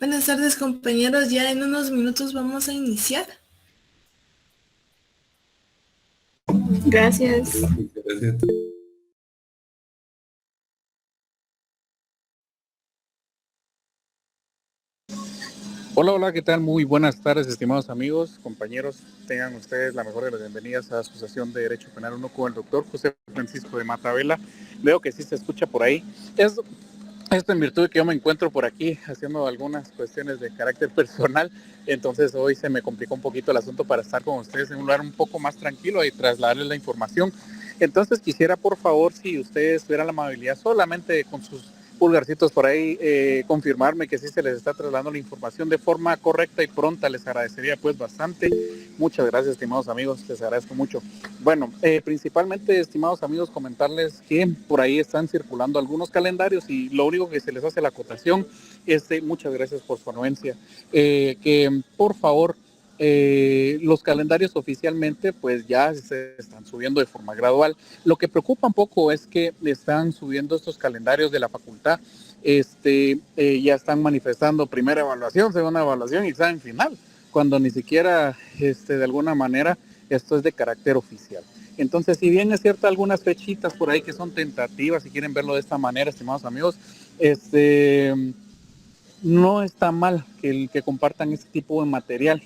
Buenas tardes, compañeros. Ya en unos minutos vamos a iniciar. Gracias. Gracias. Hola, hola, ¿qué tal? Muy buenas tardes, estimados amigos, compañeros. Tengan ustedes la mejor de las bienvenidas a Asociación de Derecho Penal 1 con el doctor José Francisco de Matavela. Veo que sí se escucha por ahí. Esto en virtud de que yo me encuentro por aquí haciendo algunas cuestiones de carácter personal, entonces hoy se me complicó un poquito el asunto para estar con ustedes en un lugar un poco más tranquilo y trasladarles la información. Entonces quisiera, por favor, si ustedes tuvieran la amabilidad solamente con sus pulgarcitos por ahí, confirmarme que sí se les está trasladando la información de forma correcta y pronta. Les agradecería pues bastante. Muchas gracias, estimados amigos, les agradezco mucho. Bueno, principalmente, estimados amigos, comentarles que por ahí están circulando algunos calendarios y lo único que se les hace la acotación es muchas gracias por su anuencia, que por favor los calendarios oficialmente pues ya se están subiendo de forma gradual. Lo que preocupa un poco es que están subiendo estos calendarios de la facultad, ya están manifestando primera evaluación, segunda evaluación y examen final, cuando ni siquiera de alguna manera esto es de carácter oficial. Entonces, si bien es cierto algunas fechitas por ahí que son tentativas, si quieren verlo de esta manera, estimados amigos, no está mal que compartan este tipo de material,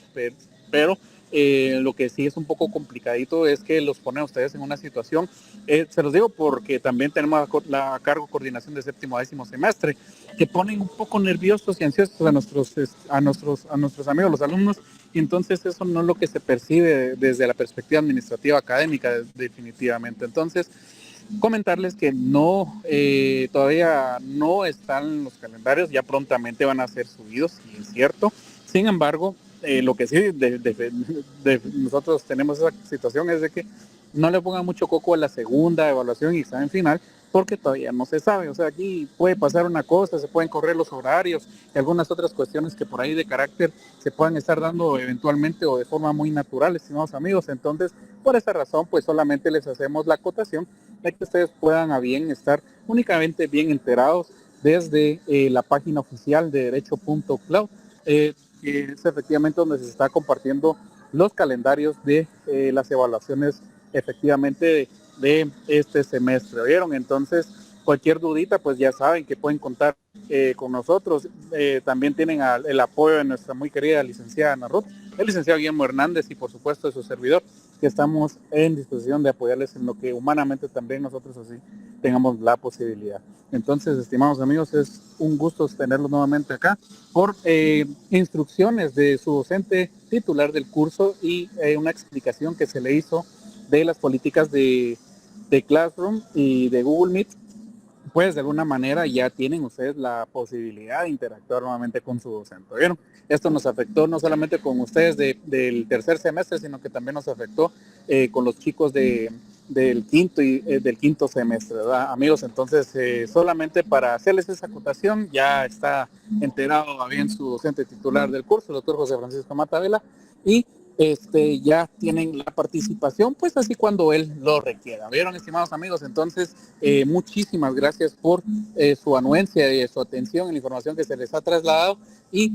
pero lo que sí es un poco complicadito es que los pone a ustedes en una situación, se los digo porque también tenemos a cargo coordinación de séptimo a décimo semestre, que ponen un poco nerviosos y ansiosos a nuestros amigos, los alumnos, y entonces eso no es lo que se percibe desde la perspectiva administrativa académica, definitivamente. Entonces, comentarles que no, todavía no están los calendarios, ya prontamente van a ser subidos, y es cierto. Sin embargo, lo que sí nosotros tenemos esa situación es de que no le pongan mucho coco a la segunda evaluación y examen final, porque todavía no se sabe. O sea, aquí puede pasar una cosa, se pueden correr los horarios y algunas otras cuestiones que por ahí de carácter se puedan estar dando eventualmente o de forma muy natural, estimados amigos. Entonces, por esa razón, pues solamente les hacemos la acotación de que ustedes puedan a bien estar únicamente bien enterados desde la página oficial de derecho.cloud, que es efectivamente donde se está compartiendo los calendarios de las evaluaciones efectivamente de este semestre. ¿Vieron? Entonces, cualquier dudita, pues ya saben que pueden contar con nosotros. También tienen el apoyo de nuestra muy querida licenciada Ana Ruth, el licenciado Guillermo Hernández y por supuesto de su servidor, que estamos en disposición de apoyarles en lo que humanamente también nosotros así tengamos la posibilidad. Entonces, estimados amigos, es un gusto tenerlos nuevamente acá por instrucciones de su docente titular del curso y una explicación que se le hizo de las políticas de Classroom y de Google Meet, pues de alguna manera ya tienen ustedes la posibilidad de interactuar nuevamente con su docente. ¿Vieron? Esto nos afectó no solamente con ustedes del tercer semestre, sino que también nos afectó con los chicos del quinto semestre, ¿verdad, amigos? Entonces, solamente para hacerles esa acotación, ya está enterado a bien su docente titular del curso, el doctor José Francisco Matavela, y ya tienen la participación, pues así cuando él lo requiera. ¿Vieron, estimados amigos? Entonces, muchísimas gracias por su anuencia y su atención en la información que se les ha trasladado y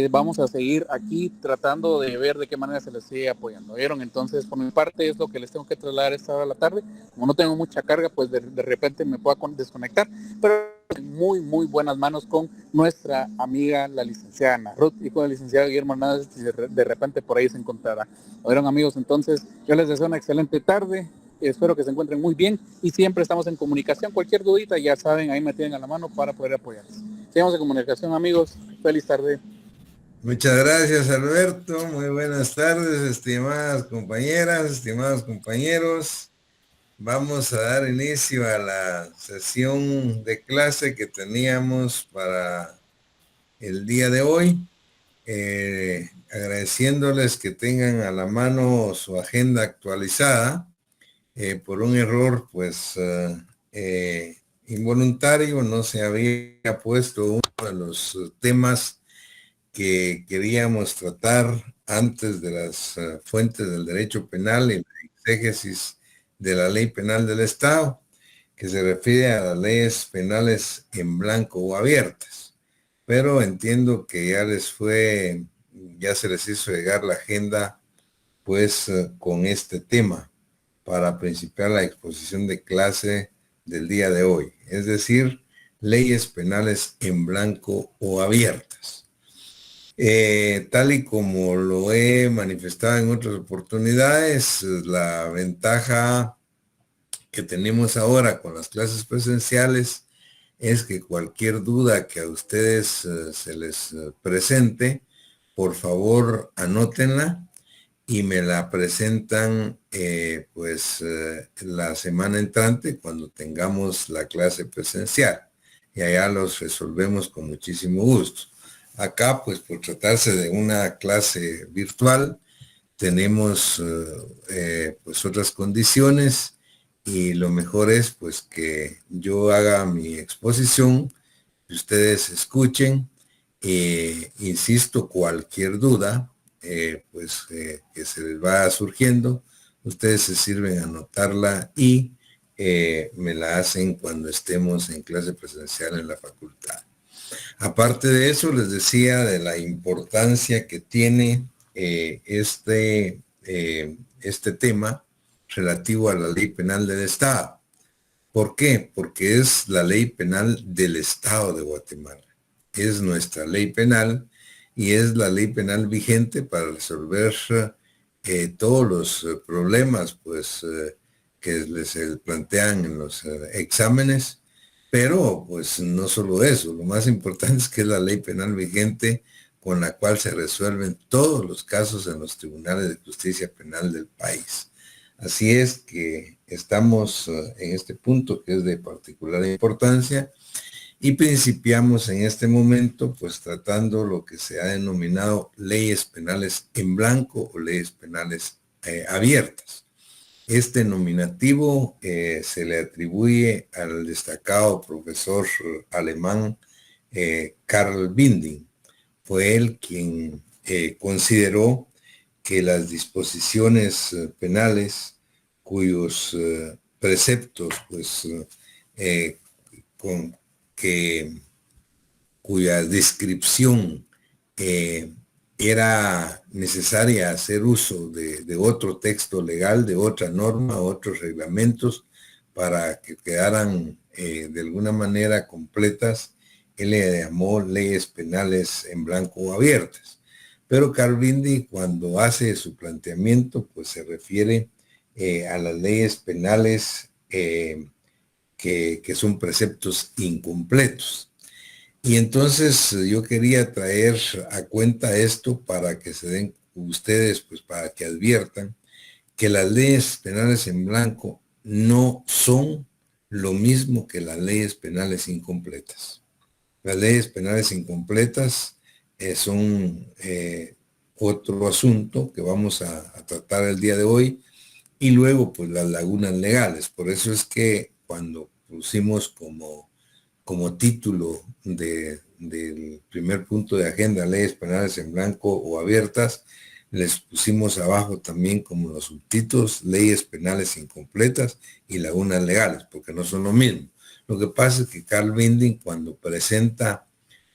vamos a seguir aquí tratando de ver de qué manera se les sigue apoyando. ¿Vieron? Entonces, por mi parte es lo que les tengo que trasladar esta hora de la tarde. Como no tengo mucha carga, pues de repente me puedo desconectar, pero en muy, muy buenas manos con nuestra amiga, la licenciada Ana Ruth, y con el licenciado Guillermo Hernández, si de repente por ahí se encontrará. ¿Vieron, amigos? Entonces, yo les deseo una excelente tarde. Espero que se encuentren muy bien y siempre estamos en comunicación. Cualquier dudita, ya saben, ahí me tienen a la mano para poder apoyarles. Sigamos en comunicación, amigos. Feliz tarde. Muchas gracias, Alberto. Muy buenas tardes, estimadas compañeras, estimados compañeros. Vamos a dar inicio a la sesión de clase que teníamos para el día de hoy. Agradeciéndoles que tengan a la mano su agenda actualizada. Por un error, pues, involuntario, no se había puesto uno de los temas que queríamos tratar antes de las fuentes del derecho penal y la exégesis de la ley penal del Estado, que se refiere a las leyes penales en blanco o abiertas. pero entiendo que ya se les hizo llegar la agenda, pues con este tema para principiar la exposición de clase del día de hoy, es decir, leyes penales en blanco o abiertas. Tal y como lo he manifestado en otras oportunidades, la ventaja que tenemos ahora con las clases presenciales es que cualquier duda que a ustedes se les presente, por favor anótenla y me la presentan la semana entrante cuando tengamos la clase presencial. Y allá los resolvemos con muchísimo gusto. Acá, pues por tratarse de una clase virtual, tenemos pues otras condiciones y lo mejor es pues que yo haga mi exposición, que ustedes escuchen, insisto, cualquier duda que se les va surgiendo, ustedes se sirven a anotarla y me la hacen cuando estemos en clase presencial en la facultad. Aparte de eso, les decía de la importancia que tiene este tema relativo a la ley penal del Estado. ¿Por qué? Porque es la ley penal del Estado de Guatemala. Es nuestra ley penal y es la ley penal vigente para resolver todos los problemas que les plantean en los exámenes. Pero, pues, no solo eso, lo más importante es que es la ley penal vigente con la cual se resuelven todos los casos en los tribunales de justicia penal del país. Así es que estamos en este punto que es de particular importancia y principiamos en este momento, pues, tratando lo que se ha denominado leyes penales en blanco o leyes penales abiertas. Este nominativo se le atribuye al destacado profesor alemán Karl Binding. Fue él quien consideró que las disposiciones penales cuyos preceptos, cuya descripción era necesaria hacer uso de otro texto legal, de otra norma, otros reglamentos, para que quedaran de alguna manera completas. Él le llamó leyes penales en blanco o abiertas. Pero Karl Binding, cuando hace su planteamiento, pues se refiere a las leyes penales que son preceptos incompletos. Y entonces yo quería traer a cuenta esto para que se den ustedes, pues para que adviertan que las leyes penales en blanco no son lo mismo que las leyes penales incompletas. Las leyes penales incompletas son otro asunto que vamos a tratar el día de hoy y luego pues las lagunas legales. Por eso es que cuando pusimos como título del primer punto de agenda, leyes penales en blanco o abiertas, les pusimos abajo también como los subtítulos, leyes penales incompletas y lagunas legales, porque no son lo mismo. Lo que pasa es que Karl Binding, cuando presenta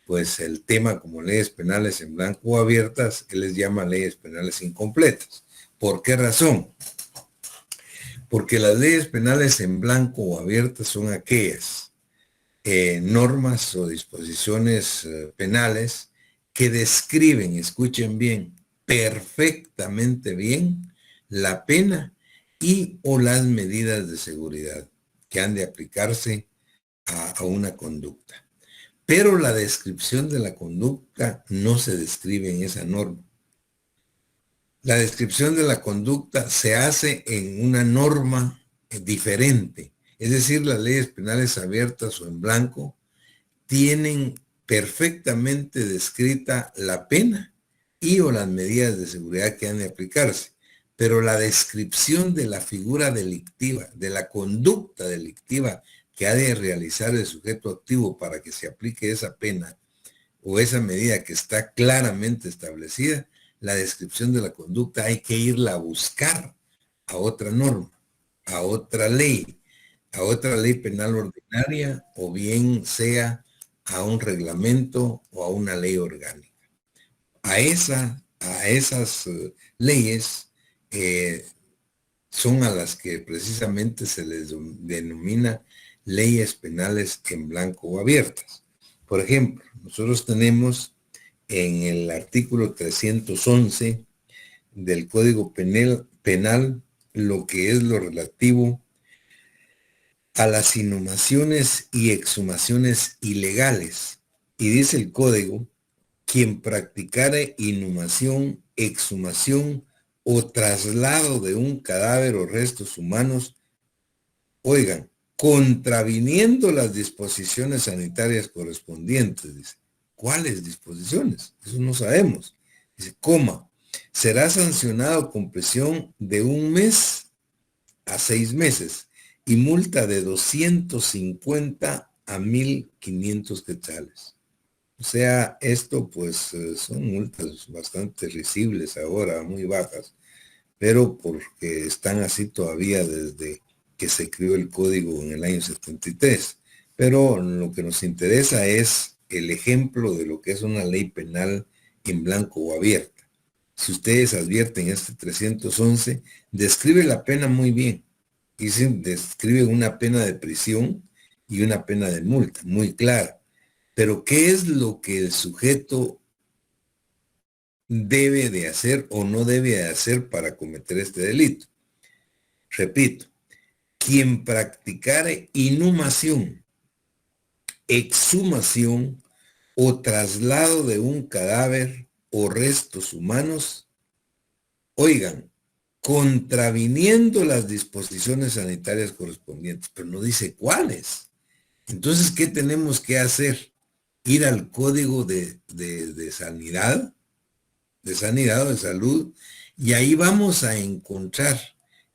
pues el tema como leyes penales en blanco o abiertas, él les llama leyes penales incompletas. ¿Por qué razón? Porque las leyes penales en blanco o abiertas son aquellas normas o disposiciones penales que describen, escuchen bien, perfectamente bien la pena y o las medidas de seguridad que han de aplicarse a una conducta. Pero la descripción de la conducta no se describe en esa norma. La descripción de la conducta se hace en una norma diferente. Es decir, las leyes penales abiertas o en blanco tienen perfectamente descrita la pena y o las medidas de seguridad que han de aplicarse. Pero la descripción de la figura delictiva, de la conducta delictiva que ha de realizar el sujeto activo para que se aplique esa pena o esa medida que está claramente establecida, la descripción de la conducta hay que irla a buscar a otra norma, a otra ley penal ordinaria o bien sea a un reglamento o a una ley orgánica. A esas leyes son a las que precisamente se les denomina leyes penales en blanco o abiertas. Por ejemplo, nosotros tenemos en el artículo 311 del Código Penal lo que es lo relativo a las inhumaciones y exhumaciones ilegales. Y dice el código, quien practicare inhumación, exhumación o traslado de un cadáver o restos humanos, oigan, contraviniendo las disposiciones sanitarias correspondientes, dice. ¿Cuáles disposiciones? Eso no sabemos. Dice, será sancionado con prisión de 1 mes a 6 meses y multa de 250 a 1,500 quetzales. O sea, esto pues son multas bastante risibles ahora, muy bajas, pero porque están así todavía desde que se creó el código en el año 73. Pero lo que nos interesa es el ejemplo de lo que es una ley penal en blanco o abierta. Si ustedes advierten este 311, describe la pena muy bien. Describe una pena de prisión y una pena de multa, muy clara. Pero ¿qué es lo que el sujeto debe de hacer o no debe de hacer para cometer este delito? Repito, quien practicare inhumación, exhumación o traslado de un cadáver o restos humanos, oigan, contraviniendo las disposiciones sanitarias correspondientes, pero no dice cuáles. Entonces, ¿qué tenemos que hacer? Ir al código de sanidad, o de salud, y ahí vamos a encontrar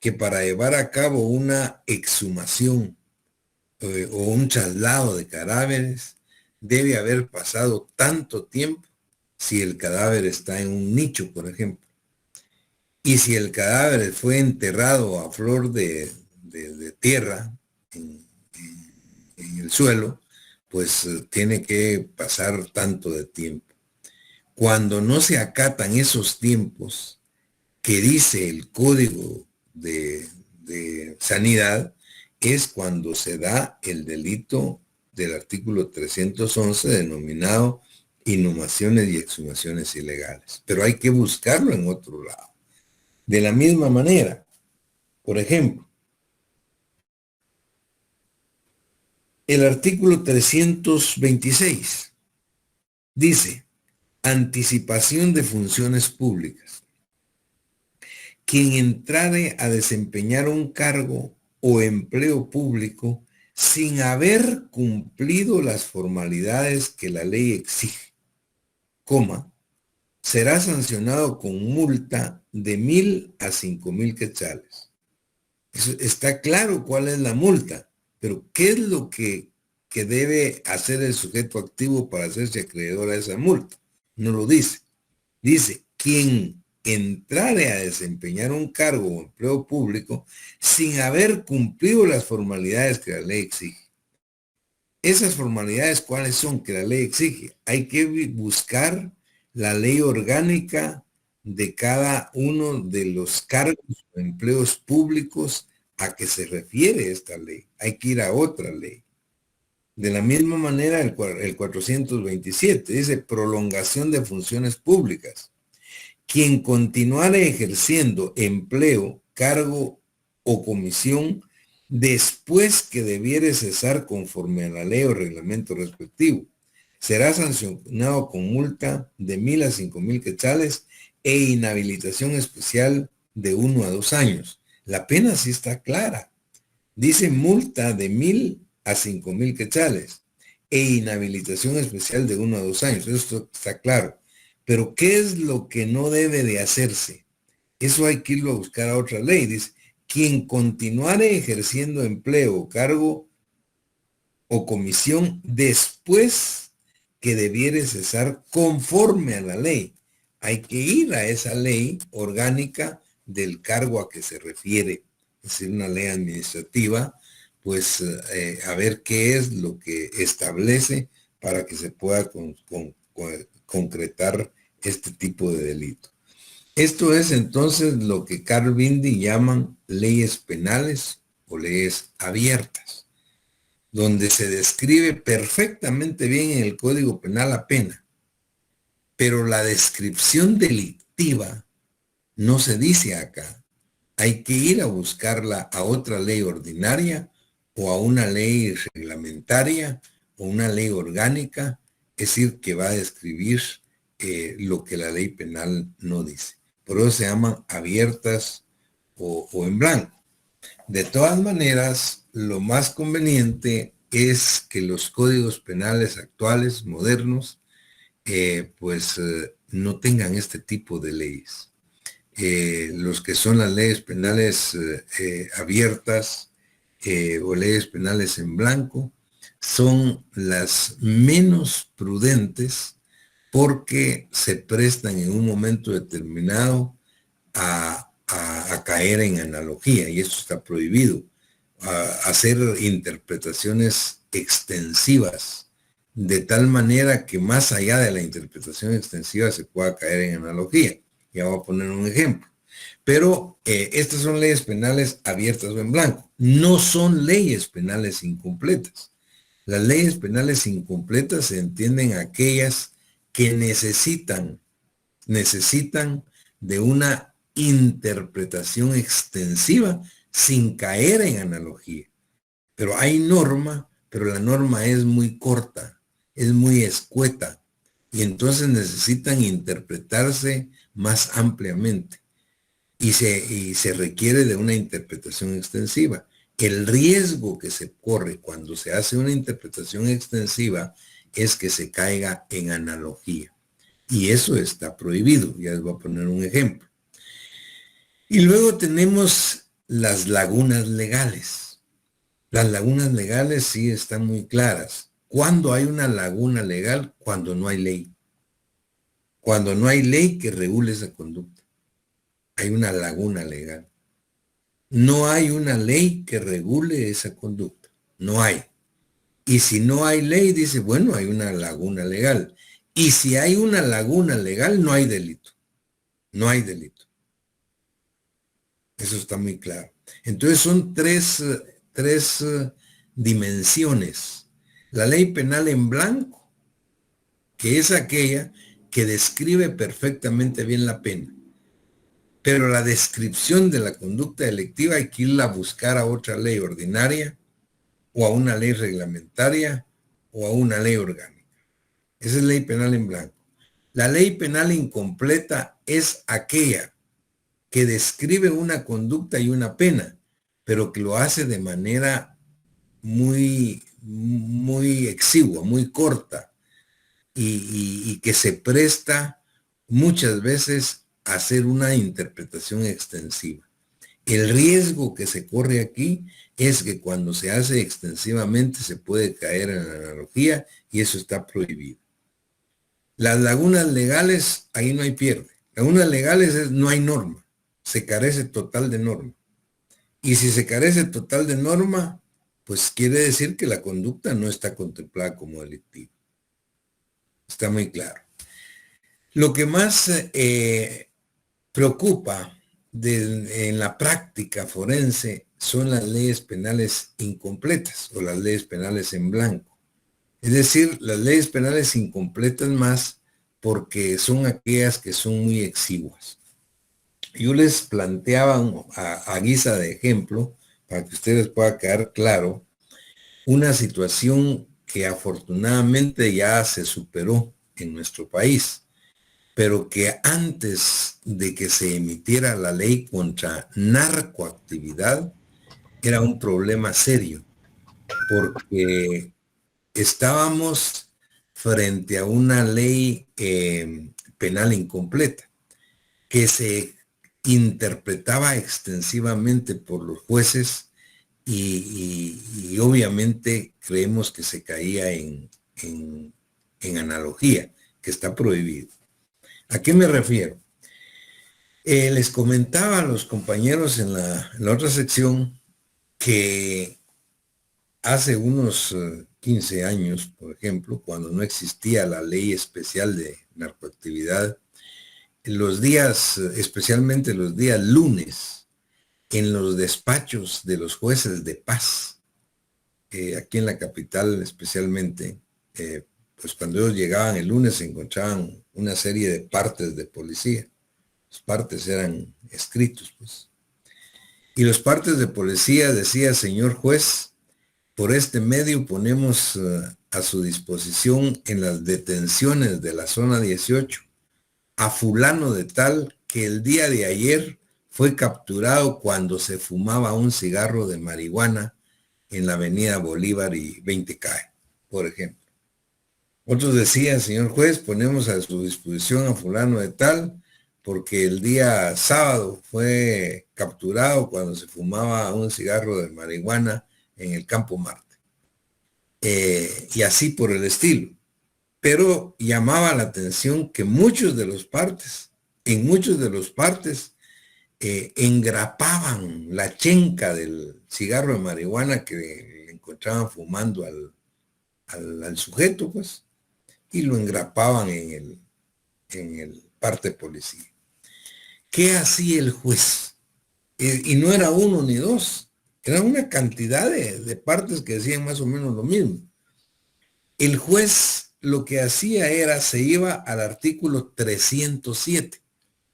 que para llevar a cabo una exhumación o un traslado de cadáveres, debe haber pasado tanto tiempo si el cadáver está en un nicho, por ejemplo. Y si el cadáver fue enterrado a flor de tierra en el suelo, pues tiene que pasar tanto de tiempo. Cuando no se acatan esos tiempos que dice el Código de Sanidad, es cuando se da el delito del artículo 311 denominado inhumaciones y exhumaciones ilegales. Pero hay que buscarlo en otro lado. De la misma manera, por ejemplo, el artículo 326 dice, anticipación de funciones públicas. Quien entrare a desempeñar un cargo o empleo público sin haber cumplido las formalidades que la ley exige, será sancionado con multa de 1,000 a 5,000 quetzales. Eso está claro cuál es la multa, pero ¿qué es lo que debe hacer el sujeto activo para hacerse acreedor a esa multa? No lo dice. Dice, quien entrare a desempeñar un cargo o empleo público sin haber cumplido las formalidades que la ley exige. Esas formalidades, ¿cuáles son que la ley exige? Hay que buscar la ley orgánica de cada uno de los cargos o empleos públicos a que se refiere esta ley. Hay que ir a otra ley. De la misma manera, el 427 dice prolongación de funciones públicas. Quien continuare ejerciendo empleo, cargo o comisión después que debiere cesar conforme a la ley o reglamento respectivo, será sancionado con multa de 1,000 a 5,000 quetzales e inhabilitación especial de 1 a 2 años. La pena sí está clara. Dice multa de 1,000 a 5,000 quetzales e inhabilitación especial de 1 a 2 años. Esto está claro. Pero ¿qué es lo que no debe de hacerse? Eso hay que irlo a buscar a otra ley. Dice, quien continuare ejerciendo empleo, cargo o comisión después que debiere cesar conforme a la ley. Hay que ir a esa ley orgánica del cargo a que se refiere. Es decir, una ley administrativa, pues a ver qué es lo que establece para que se pueda concretar este tipo de delito. Esto es entonces lo que Carl Bindi llaman leyes penales o leyes abiertas, donde se describe perfectamente bien en el Código Penal la pena, pero la descripción delictiva no se dice acá. Hay que ir a buscarla a otra ley ordinaria o a una ley reglamentaria o una ley orgánica, es decir, que va a describir lo que la ley penal no dice. Por eso se llaman abiertas o en blanco. De todas maneras, lo más conveniente es que los códigos penales actuales, modernos, no tengan este tipo de leyes. Los que son las leyes penales abiertas o leyes penales en blanco son las menos prudentes porque se prestan en un momento determinado a caer en analogía, y eso está prohibido, a hacer interpretaciones extensivas, de tal manera que más allá de la interpretación extensiva se pueda caer en analogía. Ya voy a poner un ejemplo. Pero estas son leyes penales abiertas o en blanco. No son leyes penales incompletas. Las leyes penales incompletas se entienden aquellas que necesitan de una interpretación extensiva sin caer en analogía. Pero hay norma, pero la norma es muy corta, es muy escueta, y entonces necesitan interpretarse más ampliamente y se requiere de una interpretación extensiva. El riesgo que se corre cuando se hace una interpretación extensiva es que se caiga en analogía. Y eso está prohibido. Ya les voy a poner un ejemplo. Y luego tenemos las lagunas legales. Las lagunas legales sí están muy claras. ¿Cuándo hay una laguna legal? Cuando no hay ley. Cuando no hay ley que regule esa conducta. Hay una laguna legal. No hay una ley que regule esa conducta. No hay. Y si no hay ley, dice, bueno, hay una laguna legal. Y si hay una laguna legal, no hay delito. No hay delito. Eso está muy claro. Entonces son tres dimensiones. La ley penal en blanco, que es aquella que describe perfectamente bien la pena. Pero la descripción de la conducta delictiva hay que irla a buscar a otra ley ordinaria o a una ley reglamentaria o a una ley orgánica. Esa es ley penal en blanco. La ley penal incompleta es aquella que describe una conducta y una pena, pero que lo hace de manera muy exigua, muy corta, y que se presta muchas veces a hacer una interpretación extensiva. El riesgo que se corre aquí es que cuando se hace extensivamente se puede caer en la analogía y eso está prohibido. Las lagunas legales, ahí no hay pierde. Lagunas legales es no hay norma, se carece total de norma. Y si se carece total de norma, pues quiere decir que la conducta no está contemplada como delictiva. Está muy claro. Lo que más preocupa en la práctica forense son las leyes penales incompletas o las leyes penales en blanco. Es decir, las leyes penales incompletas más porque son aquellas que son muy exiguas. Yo les planteaba a guisa de ejemplo, para que ustedes pueda quedar claro, una situación que afortunadamente ya se superó en nuestro país, pero que antes de que se emitiera la ley contra narcoactividad era un problema serio, porque estábamos frente a una ley penal incompleta que se interpretaba extensivamente por los jueces y obviamente creemos que se caía en analogía, que está prohibido. ¿A qué me refiero? Les comentaba a los compañeros en la otra sección que hace unos 15 años, por ejemplo, cuando no existía la ley especial de narcoactividad, los días, especialmente los días lunes, en los despachos de los jueces de paz, aquí en la capital especialmente, pues cuando ellos llegaban el lunes se encontraban una serie de partes de policía. Los partes eran escritos, pues. Y los partes de policía decía: señor juez, por este medio ponemos a su disposición en las detenciones de la zona 18 a fulano de tal que el día de ayer fue capturado cuando se fumaba un cigarro de marihuana en la avenida Bolívar y 20 por ejemplo. Otros decían: señor juez, ponemos a su disposición a fulano de tal porque el día sábado fue capturado cuando se fumaba un cigarro de marihuana en el Campo Marte. Y así por el estilo. Pero llamaba la atención que muchos de los partes, engrapaban la chenca del cigarro de marihuana que encontraban fumando al sujeto, pues, y lo engrapaban en el parte policía. ¿Qué hacía el juez? Y no era uno ni dos, era una cantidad de partes que decían más o menos lo mismo. El juez lo que hacía era, se iba al artículo 307.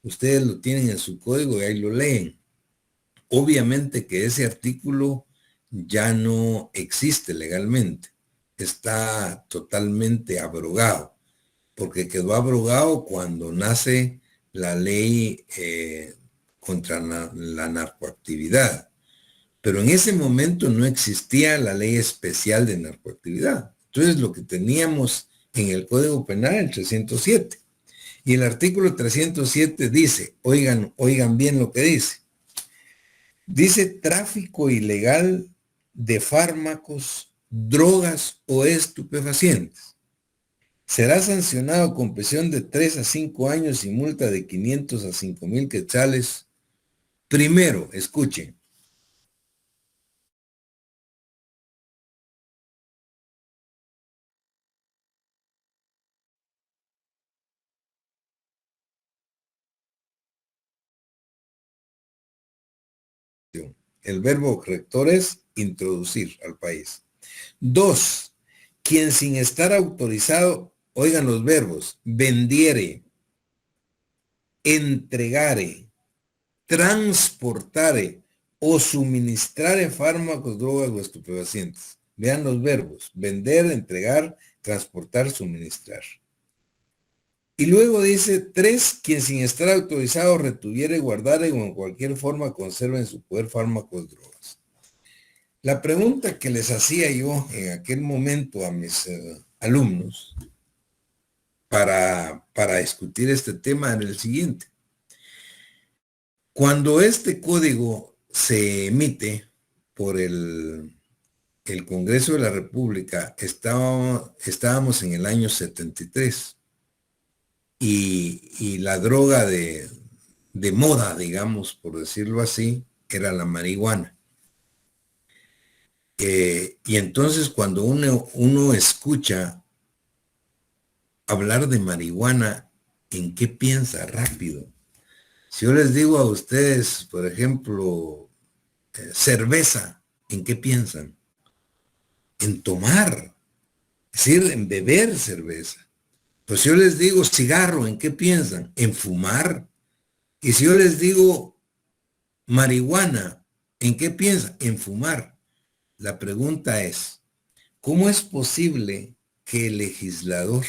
Ustedes lo tienen en su código y ahí lo leen. Obviamente que ese artículo ya no existe legalmente. Está totalmente abrogado, porque quedó abrogado cuando nace la ley contra la narcoactividad. Pero en ese momento no existía la ley especial de narcoactividad. Entonces lo que teníamos en el Código Penal, el 307. Y el artículo 307 dice, oigan bien lo que dice. Dice: tráfico ilegal de fármacos, drogas o estupefacientes. Será sancionado con prisión de 3 a 5 años y multa de 500 a 5,000 quetzales. Primero, escuchen. El verbo rector es introducir al país. 2. Quien sin estar autorizado, oigan los verbos, vendiere, entregare, transportare o suministrare fármacos, drogas o estupefacientes. Vean los verbos: vender, entregar, transportar, suministrar. Y luego dice: 3, quien sin estar autorizado retuviere, guardare o en cualquier forma conserve en su poder fármacos, drogas. La pregunta que les hacía yo en aquel momento a mis alumnos para discutir este tema era el siguiente. Cuando este código se emite por el Congreso de la República, estábamos en el año 73. Y la droga de moda, digamos, por decirlo así, era la marihuana. Y entonces cuando uno escucha hablar de marihuana, ¿en qué piensa rápido? Si yo les digo a ustedes, por ejemplo, cerveza, ¿en qué piensan? En tomar, es decir, en beber cerveza. Pues si yo les digo cigarro, ¿en qué piensan? En fumar. Y si yo les digo marihuana, ¿en qué piensan? En fumar. La pregunta es, ¿cómo es posible que el legislador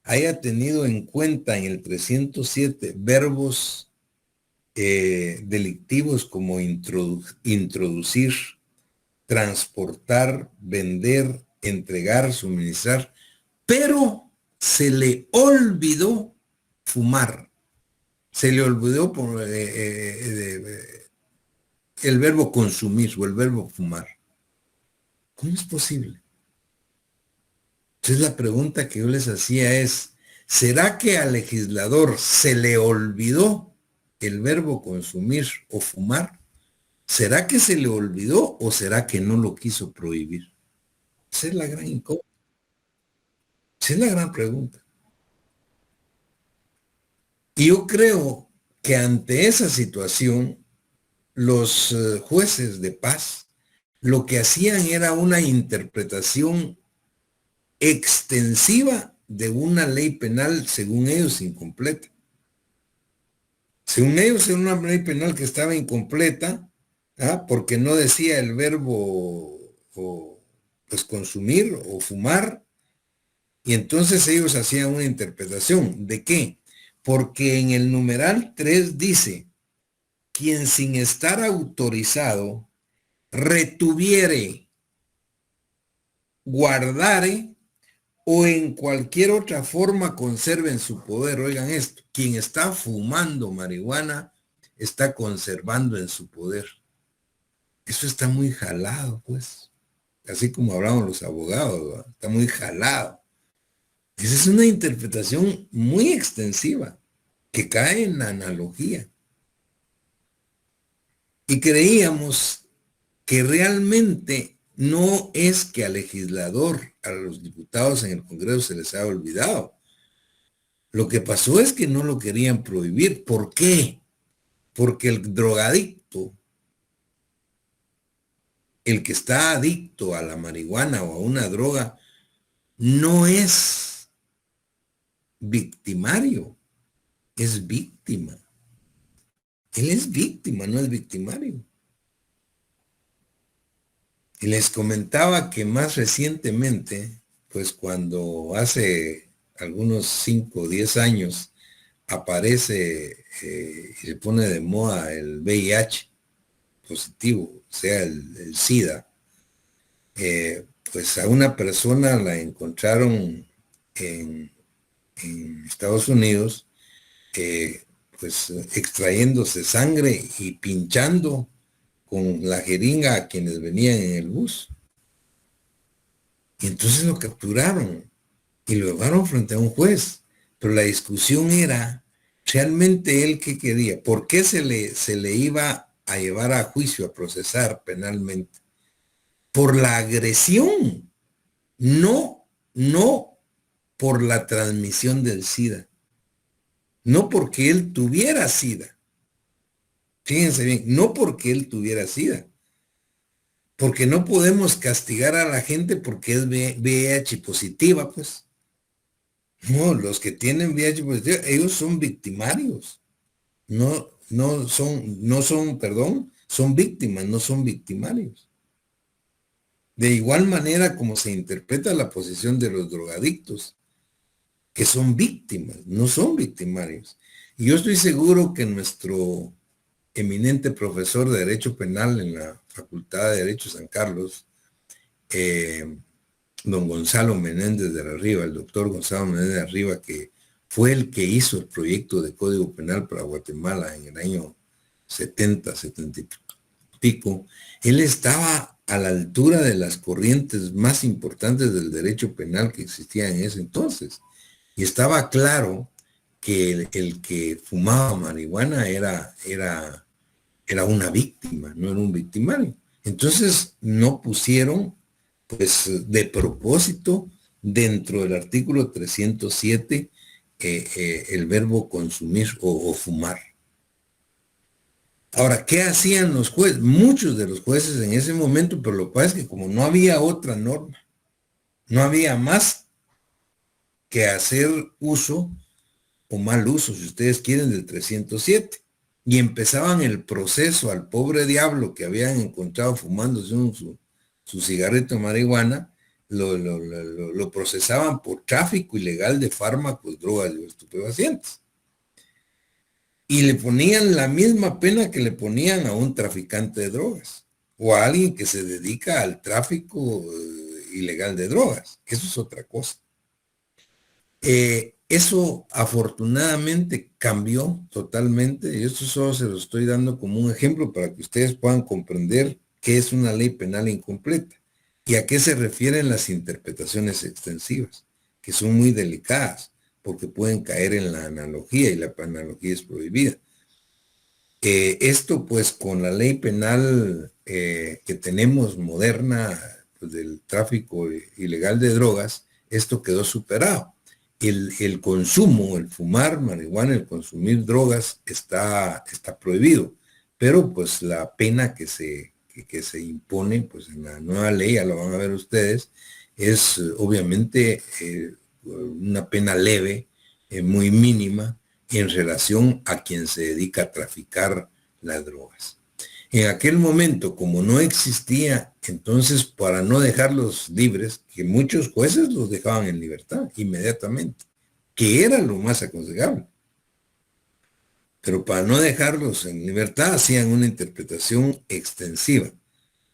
haya tenido en cuenta en el 307 verbos delictivos como introducir, transportar, vender, entregar, suministrar, pero se le olvidó fumar? Se le olvidó por el verbo consumir o el verbo fumar. ¿Cómo es posible? Entonces la pregunta que yo les hacía es, ¿será que al legislador se le olvidó el verbo consumir o fumar? ¿Será que se le olvidó o será que no lo quiso prohibir? Esa es la gran incógnita. Esa es la gran pregunta. Y yo creo que ante esa situación, los jueces de paz lo que hacían era una interpretación extensiva de una ley penal, según ellos, incompleta. Según ellos, era una ley penal que estaba incompleta, porque no decía el verbo pues consumir o fumar, y entonces ellos hacían una interpretación. ¿De qué? Porque en el numeral 3 dice, quien sin estar autorizado retuviere, guardare o en cualquier otra forma conserve en su poder. Oigan esto, quien está fumando marihuana está conservando en su poder. Eso está muy jalado, pues. Así como hablamos los abogados, ¿verdad? Está muy jalado. Esa es una interpretación muy extensiva que cae en la analogía. Y creíamos que realmente no es que al legislador, a los diputados en el Congreso se les ha olvidado. Lo que pasó es que no lo querían prohibir. ¿Por qué? Porque el drogadicto, el que está adicto a la marihuana o a una droga, no es victimario, es víctima. Él es víctima, no es victimario. Y les comentaba que más recientemente, pues cuando hace algunos 5 o 10 años aparece y se pone de moda el VIH positivo, o sea, el SIDA, pues a una persona la encontraron en Estados Unidos, pues extrayéndose sangre y pinchando con la jeringa a quienes venían en el bus. Y entonces lo capturaron y lo llevaron frente a un juez. Pero la discusión era, realmente él qué quería, por qué se le iba a llevar a juicio, a procesar penalmente. Por la agresión, no por la transmisión del SIDA. No porque él tuviera SIDA. Fíjense bien, no porque él tuviera SIDA. Porque no podemos castigar a la gente porque es VIH positiva, pues. No, los que tienen VIH positiva, ellos son victimarios. Son víctimas, no son victimarios. De igual manera como se interpreta la posición de los drogadictos, que son víctimas, no son victimarios. Y yo estoy seguro que nuestro eminente profesor de Derecho Penal en la Facultad de Derecho San Carlos, don Gonzalo Menéndez de la Riva, el doctor Gonzalo Menéndez de la Riva, que fue el que hizo el proyecto de Código Penal para Guatemala en el año 70, 70 y pico, él estaba a la altura de las corrientes más importantes del derecho penal que existía en ese entonces. Y estaba claro que el que fumaba marihuana era una víctima, no era un victimario. Entonces no pusieron, pues de propósito, dentro del artículo 307, el verbo consumir o fumar. Ahora, ¿qué hacían los jueces? Muchos de los jueces en ese momento, pero lo que pasa es que como no había otra norma, no había más que hacer uso o mal uso, si ustedes quieren, del 307. Y empezaban el proceso al pobre diablo que habían encontrado fumándose su cigarrito de marihuana, lo procesaban por tráfico ilegal de fármacos, drogas y estupefacientes. Y le ponían la misma pena que le ponían a un traficante de drogas o a alguien que se dedica al tráfico ilegal de drogas. Eso es otra cosa. Eso afortunadamente cambió totalmente, y esto solo se lo estoy dando como un ejemplo para que ustedes puedan comprender qué es una ley penal incompleta y a qué se refieren las interpretaciones extensivas, que son muy delicadas porque pueden caer en la analogía y la analogía es prohibida. Esto pues con la ley penal que tenemos moderna, pues, del tráfico ilegal de drogas, esto quedó superado. El consumo, el fumar marihuana, el consumir drogas está prohibido, pero pues la pena que se impone, pues en la nueva ley, ya lo van a ver ustedes, es obviamente una pena leve, muy mínima, en relación a quien se dedica a traficar las drogas. En aquel momento, como no existía, entonces para no dejarlos libres, que muchos jueces los dejaban en libertad inmediatamente, que era lo más aconsejable. Pero para no dejarlos en libertad hacían una interpretación extensiva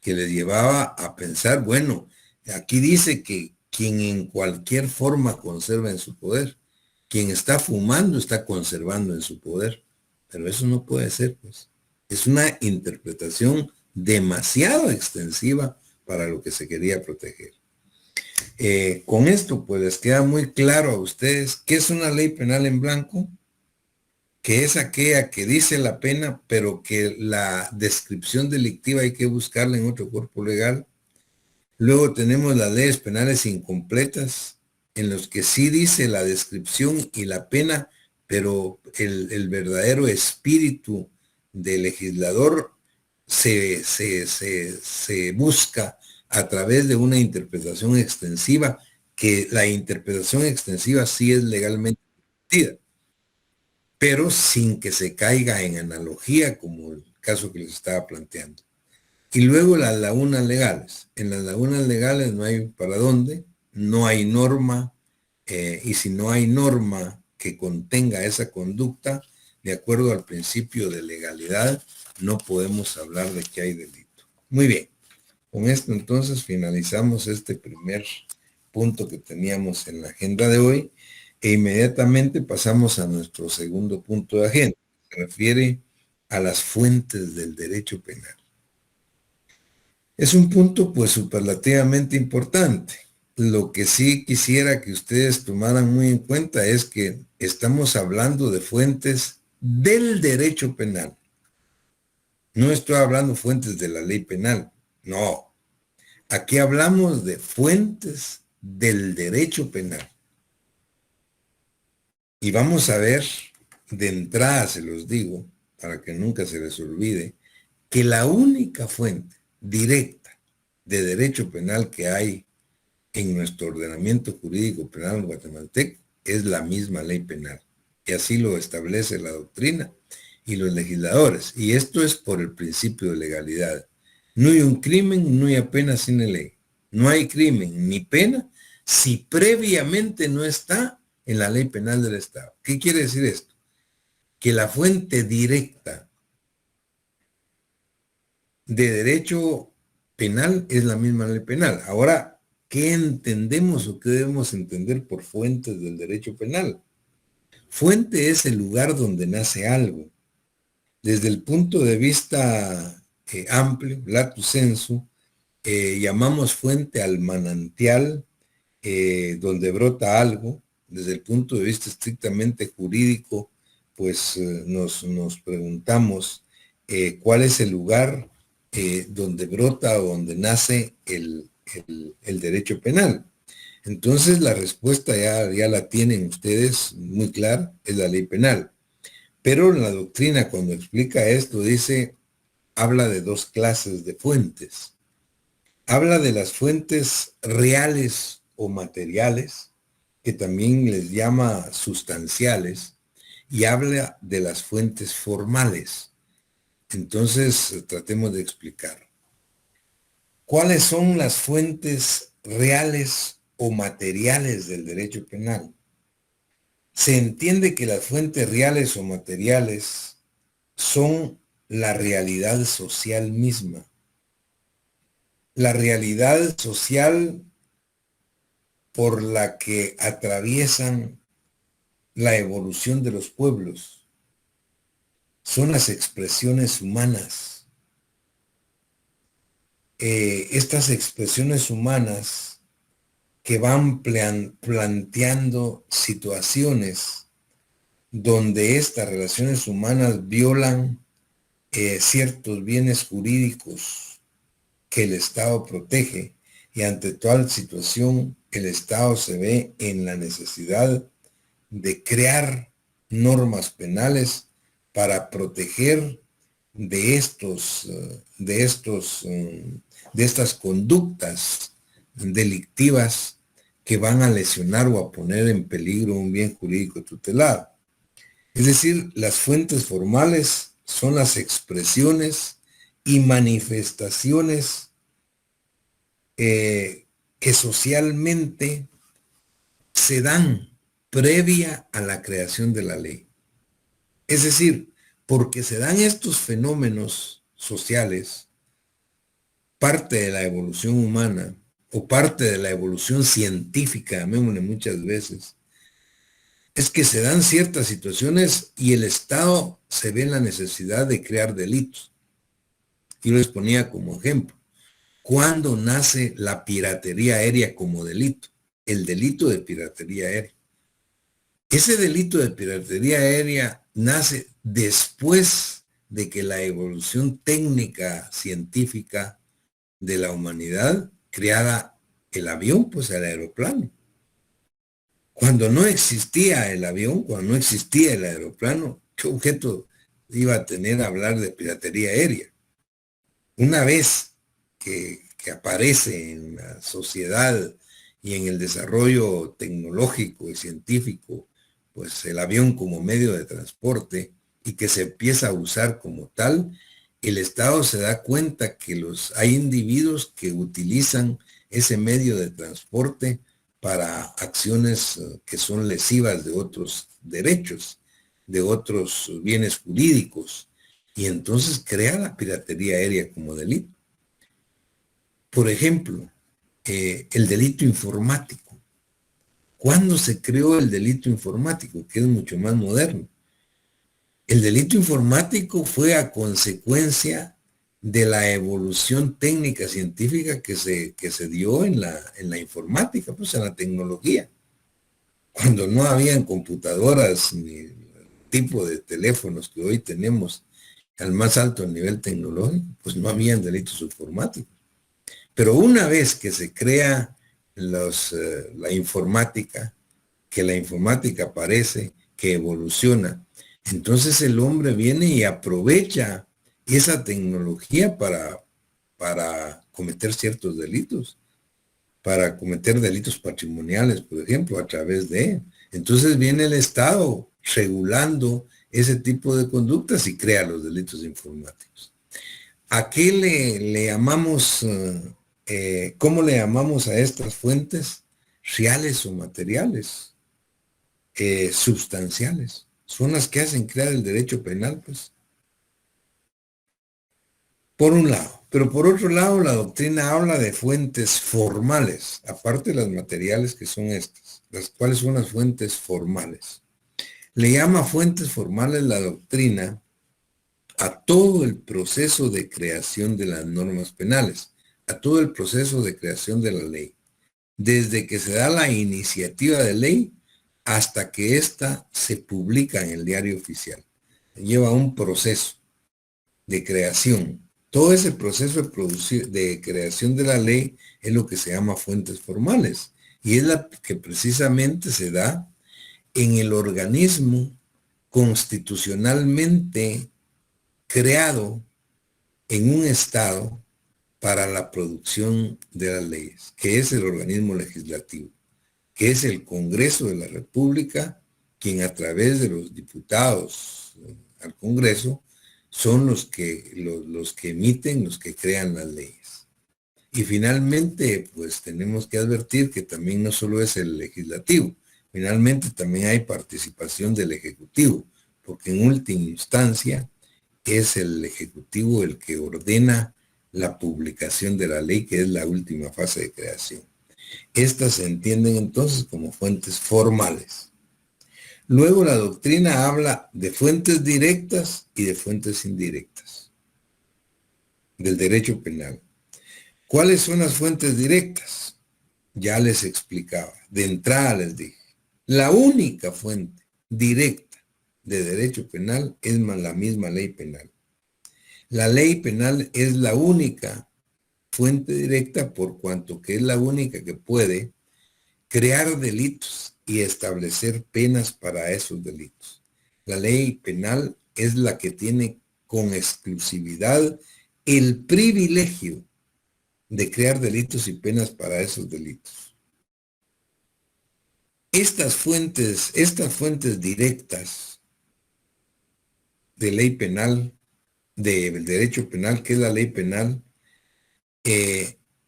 que les llevaba a pensar, bueno, aquí dice que quien en cualquier forma conserva en su poder, quien está fumando está conservando en su poder, pero eso no puede ser, pues. Es una interpretación demasiado extensiva para lo que se quería proteger. Con esto, pues les queda muy claro a ustedes qué es una ley penal en blanco, que es aquella que dice la pena, pero que la descripción delictiva hay que buscarla en otro cuerpo legal. Luego tenemos las leyes penales incompletas, en los que sí dice la descripción y la pena, pero el verdadero espíritu del legislador se busca a través de una interpretación extensiva, que la interpretación extensiva sí es legalmente permitida, pero sin que se caiga en analogía, como el caso que les estaba planteando. Y luego las lagunas legales. En las lagunas legales no hay para dónde, no hay norma, y si no hay norma que contenga esa conducta, de acuerdo al principio de legalidad, no podemos hablar de que hay delito. Muy bien, con esto entonces finalizamos este primer punto que teníamos en la agenda de hoy, e inmediatamente pasamos a nuestro segundo punto de agenda, que se refiere a las fuentes del derecho penal. Es un punto pues superlativamente importante. Lo que sí quisiera que ustedes tomaran muy en cuenta es que estamos hablando de fuentes del derecho penal. No estoy hablando fuentes de la ley penal, no. Aquí hablamos de fuentes del derecho penal. Y vamos a ver, de entrada se los digo, para que nunca se les olvide, que la única fuente directa de derecho penal que hay en nuestro ordenamiento jurídico penal guatemalteco es la misma ley penal. Y así lo establece la doctrina y los legisladores. Y esto es por el principio de legalidad. No hay un crimen, no hay pena sin ley. No hay crimen ni pena si previamente no está en la ley penal del Estado. ¿Qué quiere decir esto? Que la fuente directa de derecho penal es la misma ley penal. Ahora, ¿qué entendemos o qué debemos entender por fuentes del derecho penal? Fuente es el lugar donde nace algo. Desde el punto de vista amplio, lato sensu, llamamos fuente al manantial donde brota algo. Desde el punto de vista estrictamente jurídico, pues nos preguntamos cuál es el lugar donde brota o donde nace el derecho penal. Entonces la respuesta ya la tienen ustedes muy clara, es la ley penal. Pero la doctrina cuando explica esto dice, habla de dos clases de fuentes. Habla de las fuentes reales o materiales, que también les llama sustanciales, y habla de las fuentes formales. Entonces, tratemos de explicar. ¿Cuáles son las fuentes reales o materiales del derecho penal? Se entiende que las fuentes reales o materiales son la realidad social misma. La realidad social por la que atraviesan la evolución de los pueblos. Son las expresiones humanas. Estas expresiones humanas que van planteando situaciones donde estas relaciones humanas violan ciertos bienes jurídicos que el Estado protege, y ante tal situación el Estado se ve en la necesidad de crear normas penales para proteger de estas conductas delictivas que van a lesionar o a poner en peligro un bien jurídico tutelado. Es decir, las fuentes formales son las expresiones y manifestaciones que socialmente se dan previa a la creación de la ley. Es decir, porque se dan estos fenómenos sociales, parte de la evolución humana o parte de la evolución científica, llamémosle muchas veces, es que se dan ciertas situaciones y el Estado se ve en la necesidad de crear delitos. Yo les ponía como ejemplo, ¿cuándo nace la piratería aérea como delito? El delito de piratería aérea. Ese delito de piratería aérea nace después de que la evolución técnica científica de la humanidad creara el avión, pues el aeroplano. Cuando no existía el avión, cuando no existía el aeroplano, ¿qué objeto iba a tener a hablar de piratería aérea? Una vez que aparece en la sociedad y en el desarrollo tecnológico y científico, pues el avión como medio de transporte y que se empieza a usar como tal, el Estado se da cuenta que hay individuos que utilizan ese medio de transporte para acciones que son lesivas de otros derechos, de otros bienes jurídicos, y entonces crea la piratería aérea como delito. Por ejemplo, el delito informático. ¿Cuándo se creó el delito informático? Que es mucho más moderno. El delito informático fue a consecuencia de la evolución técnica científica que se dio en la informática, pues en la tecnología. Cuando no habían computadoras ni el tipo de teléfonos que hoy tenemos al más alto nivel tecnológico, pues no habían delitos informáticos. Pero una vez que se crea la informática, que la informática aparece, que evoluciona, entonces el hombre viene y aprovecha esa tecnología para cometer ciertos delitos, para cometer delitos patrimoniales, por ejemplo, a través de. Entonces viene el Estado regulando ese tipo de conductas y crea los delitos informáticos. ¿A qué le llamamos, cómo le llamamos a estas fuentes? Reales o materiales, sustanciales. Son las que hacen crear el derecho penal, pues. Por un lado. Pero por otro lado, la doctrina habla de fuentes formales, aparte de las materiales que son estas. ¿Cuáles son las fuentes formales? Le llama fuentes formales la doctrina a todo el proceso de creación de las normas penales, a todo el proceso de creación de la ley, desde que se da la iniciativa de ley hasta que ésta se publica en el diario oficial. Lleva un proceso de creación. Todo ese proceso de creación de la ley es lo que se llama fuentes formales y es la que precisamente se da en el organismo constitucionalmente creado en un estado para la producción de las leyes, que es el organismo legislativo, que es el Congreso de la República, quien a través de los diputados al Congreso son los que emiten, los que crean las leyes. Y finalmente, pues tenemos que advertir que también no solo es el legislativo, finalmente también hay participación del Ejecutivo, porque en última instancia es el Ejecutivo el que ordena la publicación de la ley, que es la última fase de creación. Estas se entienden entonces como fuentes formales. Luego la doctrina habla de fuentes directas y de fuentes indirectas del derecho penal. ¿Cuáles son las fuentes directas? Ya les explicaba. De entrada les dije. La única fuente directa de derecho penal es la misma ley penal. La ley penal es la única fuente directa por cuanto que es la única que puede crear delitos y establecer penas para esos delitos. La ley penal es la que tiene con exclusividad el privilegio de crear delitos y penas para esos delitos. Estas fuentes directas de ley penal, del derecho penal, que es la ley penal,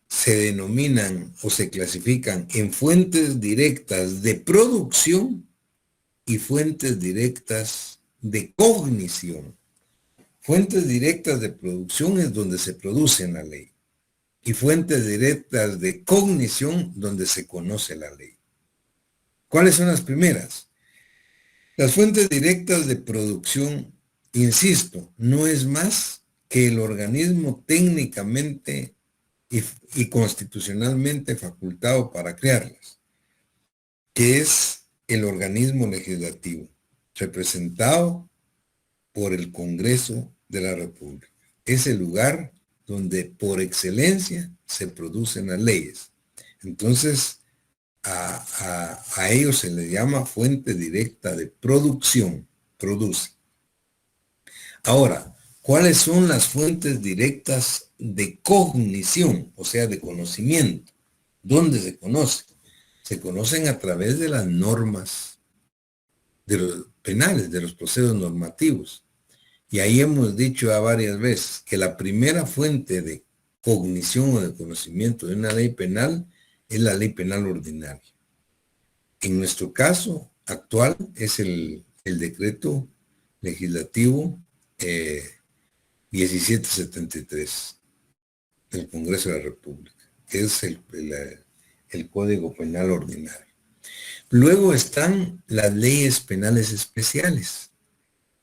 se denominan o se clasifican en fuentes directas de producción y fuentes directas de cognición. Fuentes directas de producción es donde se produce la ley y fuentes directas de cognición donde se conoce la ley. ¿Cuáles son las primeras? Las fuentes directas de producción, insisto, no es más que el organismo técnicamente y constitucionalmente facultado para crearlas, que es el organismo legislativo, representado por el Congreso de la República. Es el lugar donde por excelencia se producen las leyes. Entonces, a ellos se les llama fuente directa de producción, produce. Ahora, ¿cuáles son las fuentes directas de cognición, o sea, de conocimiento? ¿Dónde se conoce? Se conocen a través de las normas de los penales, de los procesos normativos. Y ahí hemos dicho ya varias veces que la primera fuente de cognición o de conocimiento de una ley penal es la ley penal ordinaria. En nuestro caso actual es el decreto legislativo 1773 del Congreso de la República, que es el Código Penal Ordinario. Luego están las leyes penales especiales.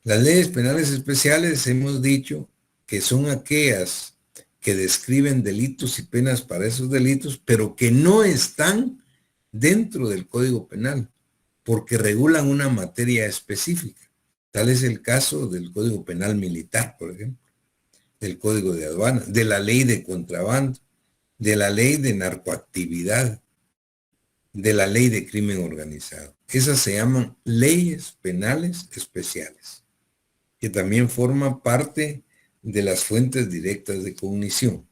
Las leyes penales especiales hemos dicho que son aquellas que describen delitos y penas para esos delitos, pero que no están dentro del Código Penal, porque regulan una materia específica. Tal es el caso del Código Penal Militar, por ejemplo, del Código de Aduana, de la Ley de Contrabando, de la Ley de Narcoactividad, de la Ley de Crimen Organizado. Esas se llaman leyes penales especiales, que también forman parte de las fuentes directas de cognición.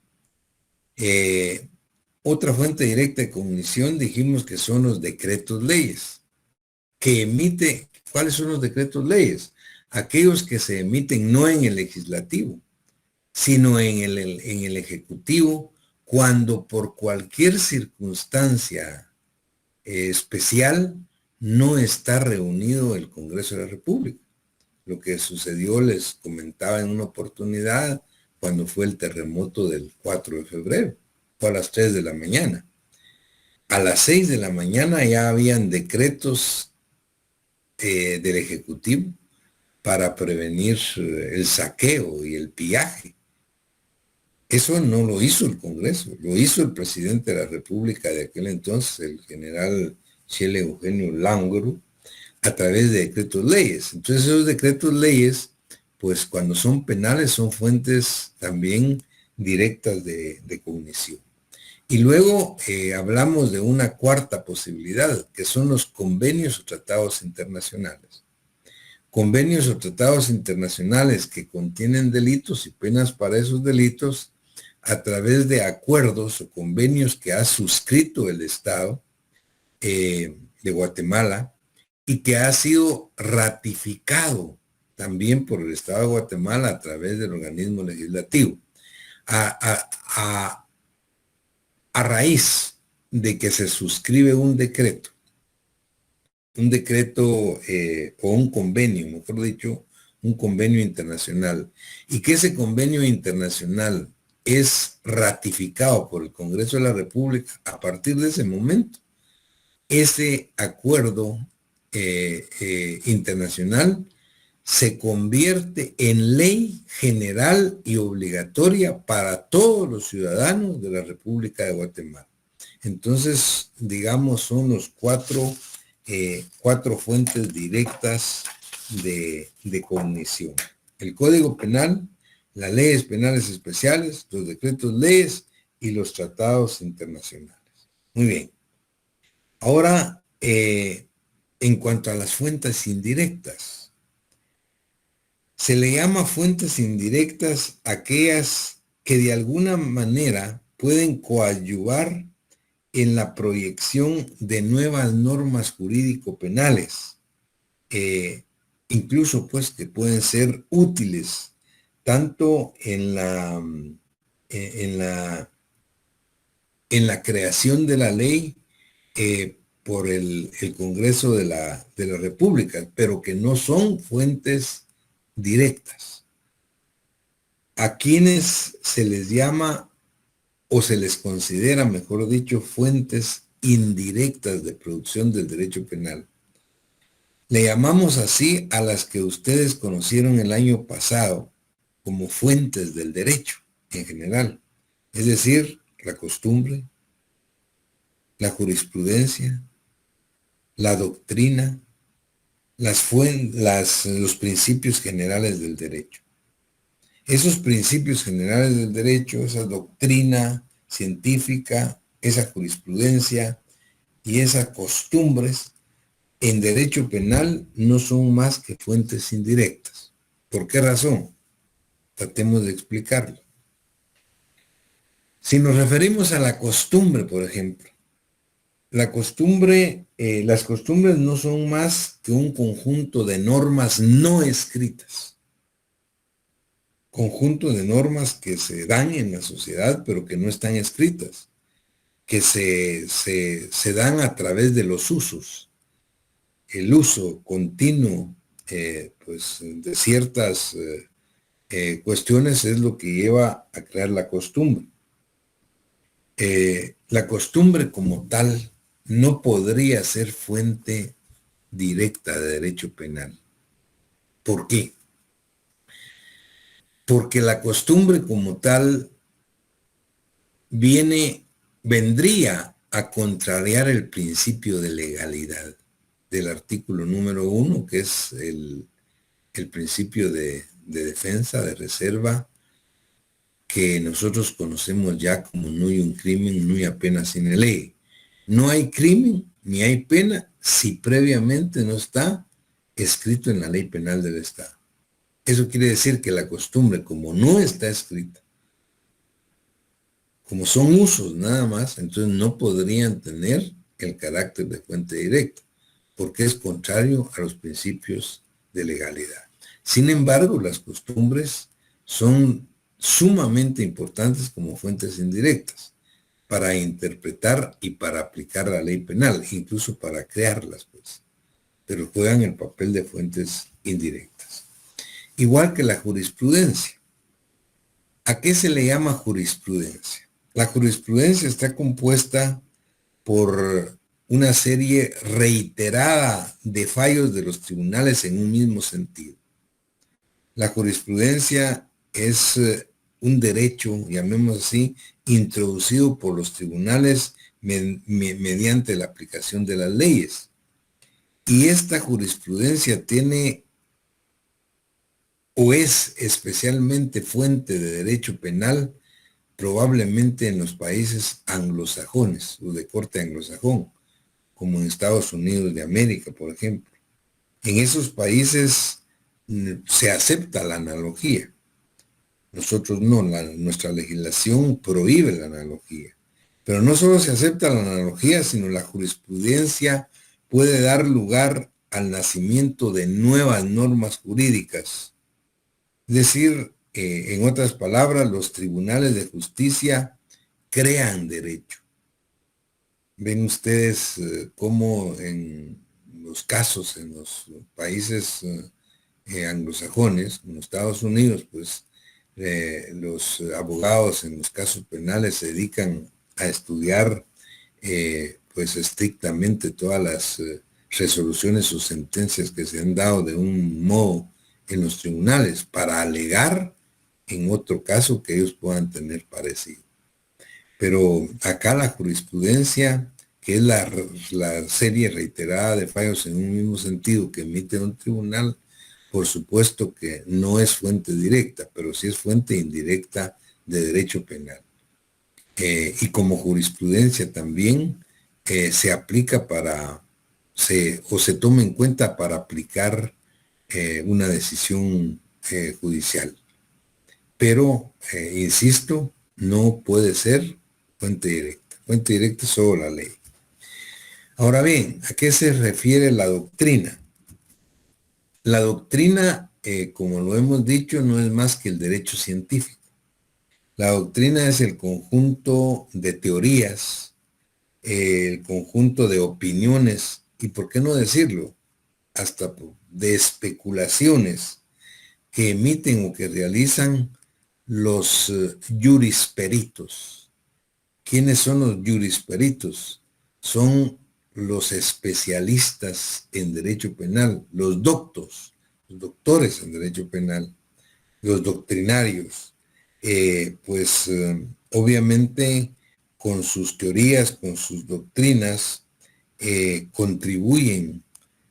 Otra fuente directa de cognición dijimos que son los decretos leyes, que emite. ¿Cuáles son los decretos leyes? Aquellos que se emiten no en el legislativo, sino en el ejecutivo, cuando por cualquier circunstancia especial no está reunido el Congreso de la República. Lo que sucedió, les comentaba en una oportunidad, cuando fue el terremoto del 4 de febrero, fue a las 3 de la mañana. A las 6 de la mañana ya habían decretos del Ejecutivo para prevenir el saqueo y el pillaje. Eso no lo hizo el Congreso, lo hizo el presidente de la República de aquel entonces, el general Chele Eugenio Langru, a través de decretos leyes. Entonces esos decretos leyes, pues cuando son penales, son fuentes también directas de cognición. Y luego hablamos de una cuarta posibilidad, que son los convenios o tratados internacionales. Convenios o tratados internacionales que contienen delitos y penas para esos delitos a través de acuerdos o convenios que ha suscrito el Estado de Guatemala y que ha sido ratificado también por el Estado de Guatemala a través del organismo legislativo. A raíz de que se suscribe un decreto o un convenio, mejor dicho, un convenio internacional, y que ese convenio internacional es ratificado por el Congreso de la República, a partir de ese momento, ese acuerdo internacional se convierte en ley general y obligatoria para todos los ciudadanos de la República de Guatemala. Entonces, digamos, son los cuatro fuentes directas de cognición. El Código Penal, las leyes penales especiales, los decretos leyes y los tratados internacionales. Muy bien. Ahora, en cuanto a las fuentes indirectas, se le llama fuentes indirectas aquellas que de alguna manera pueden coadyuvar en la proyección de nuevas normas jurídico-penales, incluso pues que pueden ser útiles tanto en la creación de la ley por el Congreso de la República, pero que no son fuentes directas. A quienes se les llama o se les considera, mejor dicho, fuentes indirectas de producción del derecho penal. Le llamamos así a las que ustedes conocieron el año pasado como fuentes del derecho en general, es decir, la costumbre, la jurisprudencia, la doctrina, los principios generales del derecho. Esos principios generales del derecho, esa doctrina científica, esa jurisprudencia y esas costumbres en derecho penal no son más que fuentes indirectas. ¿Por qué razón? Tratemos de explicarlo. Si nos referimos a la costumbre, por ejemplo, las costumbres no son más que un conjunto de normas no escritas. Conjunto de normas que se dan en la sociedad, pero que no están escritas, que se dan a través de los usos. El uso continuo pues, de ciertas cuestiones es lo que lleva a crear la costumbre. La costumbre como tal no podría ser fuente directa de derecho penal. ¿Por qué? Porque la costumbre como tal vendría a contrariar el principio de legalidad del artículo número 1, que es el principio de defensa, de reserva, que nosotros conocemos ya como no hay un crimen, no hay pena sine ley. No hay crimen ni hay pena si previamente no está escrito en la ley penal del Estado. Eso quiere decir que la costumbre, como no está escrita, como son usos nada más, entonces no podrían tener el carácter de fuente directa, porque es contrario a los principios de legalidad. Sin embargo, las costumbres son sumamente importantes como fuentes indirectas para interpretar y para aplicar la ley penal, incluso para crearlas, pues, pero juegan el papel de fuentes indirectas. Igual que la jurisprudencia. ¿A qué se le llama jurisprudencia? La jurisprudencia está compuesta por una serie reiterada de fallos de los tribunales en un mismo sentido. La jurisprudencia es un derecho, llamemos así, introducido por los tribunales mediante la aplicación de las leyes. Y esta jurisprudencia tiene o es especialmente fuente de derecho penal probablemente en los países anglosajones o de corte anglosajón, como en Estados Unidos de América, por ejemplo. En esos países se acepta la analogía. Nosotros no, nuestra legislación prohíbe la analogía. Pero no solo se acepta la analogía, sino la jurisprudencia puede dar lugar al nacimiento de nuevas normas jurídicas. Es decir, en otras palabras, los tribunales de justicia crean derecho. Ven ustedes cómo en los casos, en los países anglosajones, en los Estados Unidos, pues los abogados en los casos penales se dedican a estudiar pues estrictamente todas las resoluciones o sentencias que se han dado de un modo en los tribunales para alegar en otro caso que ellos puedan tener parecido. Pero acá la jurisprudencia, que es la serie reiterada de fallos en un mismo sentido que emite un tribunal, por supuesto que no es fuente directa, pero sí es fuente indirecta de derecho penal. y como jurisprudencia también se aplica o se toma en cuenta para aplicar una decisión judicial. Pero, insisto, no puede ser fuente directa. Fuente directa es solo la ley. Ahora bien, ¿a qué se refiere la doctrina? La doctrina, como lo hemos dicho, no es más que el derecho científico. La doctrina es el conjunto de teorías, el conjunto de opiniones, y por qué no decirlo, hasta de especulaciones que emiten o que realizan los jurisperitos. ¿Quiénes son los jurisperitos? Son los especialistas en derecho penal, los doctores en derecho penal, los doctrinarios. Obviamente con sus teorías, con sus doctrinas, contribuyen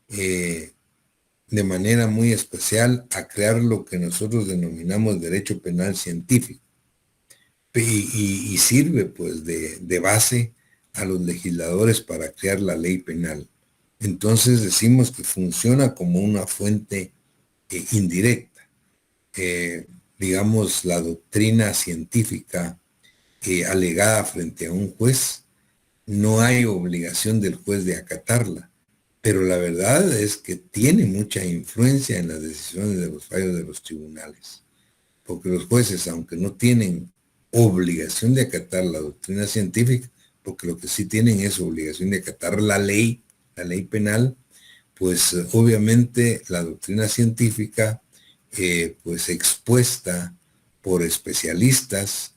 de manera muy especial a crear lo que nosotros denominamos derecho penal científico. Y sirve pues de base a los legisladores para crear la ley penal. Entonces decimos que funciona como una fuente indirecta. Digamos, la doctrina científica alegada frente a un juez, no hay obligación del juez de acatarla, pero la verdad es que tiene mucha influencia en las decisiones de los fallos de los tribunales, porque los jueces, aunque no tienen obligación de acatar la doctrina científica, porque lo que sí tienen es obligación de acatar la ley penal, pues obviamente la doctrina científica, pues expuesta por especialistas,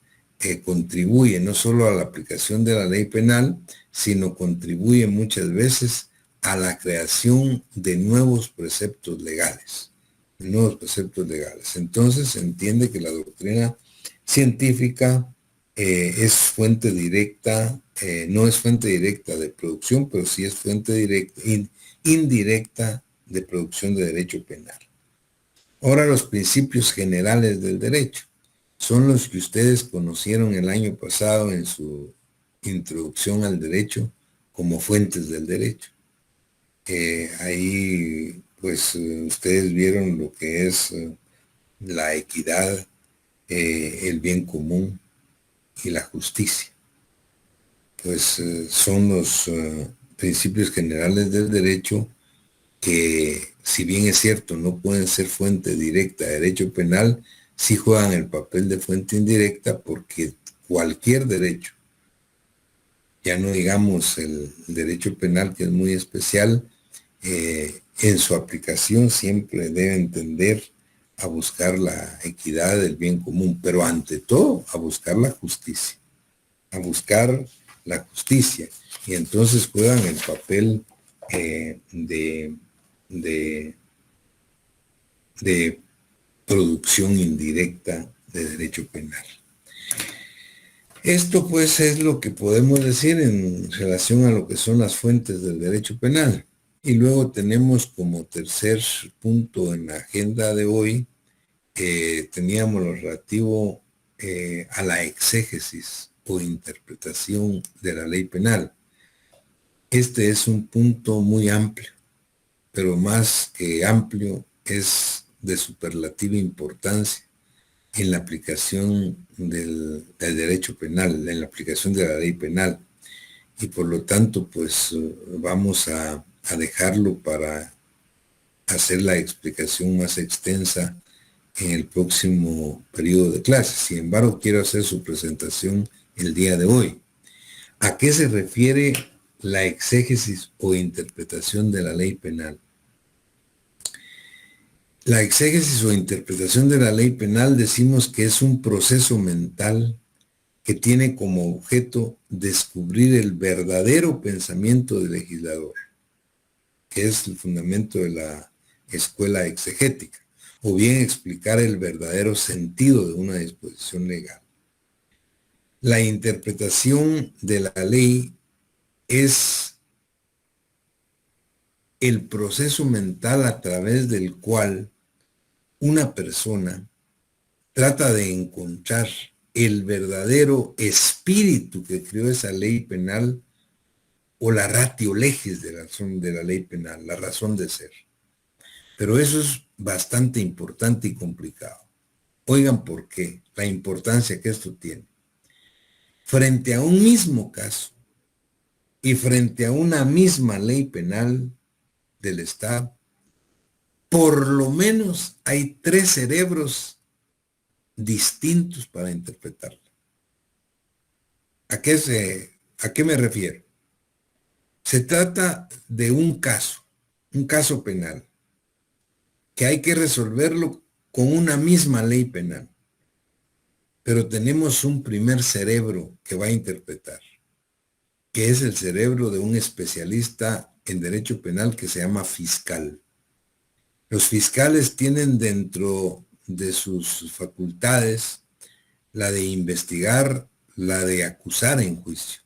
contribuye no solo a la aplicación de la ley penal, sino contribuye muchas veces a la creación de nuevos preceptos legales. Entonces se entiende que la doctrina científica es fuente directa, no es fuente directa de producción, pero sí es fuente directa, indirecta de producción de derecho penal. Ahora, los principios generales del derecho son los que ustedes conocieron el año pasado en su introducción al derecho como fuentes del derecho. Ahí, pues, ustedes vieron lo que es la equidad, el bien común y la justicia. Pues son los principios generales del derecho que, si bien es cierto, no pueden ser fuente directa de derecho penal, sí juegan el papel de fuente indirecta, porque cualquier derecho, ya no digamos el derecho penal, que es muy especial, en su aplicación siempre debe entender a buscar la equidad del bien común, pero ante todo a buscar la justicia, y entonces juegan el papel de producción indirecta de derecho penal. Esto pues es lo que podemos decir en relación a lo que son las fuentes del derecho penal. Y luego tenemos como tercer punto en la agenda de hoy, teníamos lo relativo a la exégesis o interpretación de la ley penal. Este es un punto muy amplio, pero más que amplio, es de superlativa importancia en la aplicación del derecho penal, en la aplicación de la ley penal. Y por lo tanto, pues vamos a dejarlo para hacer la explicación más extensa en el próximo periodo de clases. Sin embargo, quiero hacer su presentación el día de hoy. ¿A qué se refiere la exégesis o interpretación de la ley penal? La exégesis o interpretación de la ley penal decimos que es un proceso mental que tiene como objeto descubrir el verdadero pensamiento del legislador, que es el fundamento de la escuela exegética, o bien explicar el verdadero sentido de una disposición legal. La interpretación de la ley es el proceso mental a través del cual una persona trata de encontrar el verdadero espíritu que creó esa ley penal o la ratio legis de la ley penal, la razón de ser. Pero eso es bastante importante y complicado. Oigan por qué, la importancia que esto tiene. Frente a un mismo caso y frente a una misma ley penal del Estado, por lo menos hay 3 cerebros distintos para interpretarla. ¿A qué me refiero? Se trata de un caso penal, que hay que resolverlo con una misma ley penal. Pero tenemos un primer cerebro que va a interpretar, que es el cerebro de un especialista en derecho penal que se llama fiscal. Los fiscales tienen dentro de sus facultades la de investigar, la de acusar en juicio,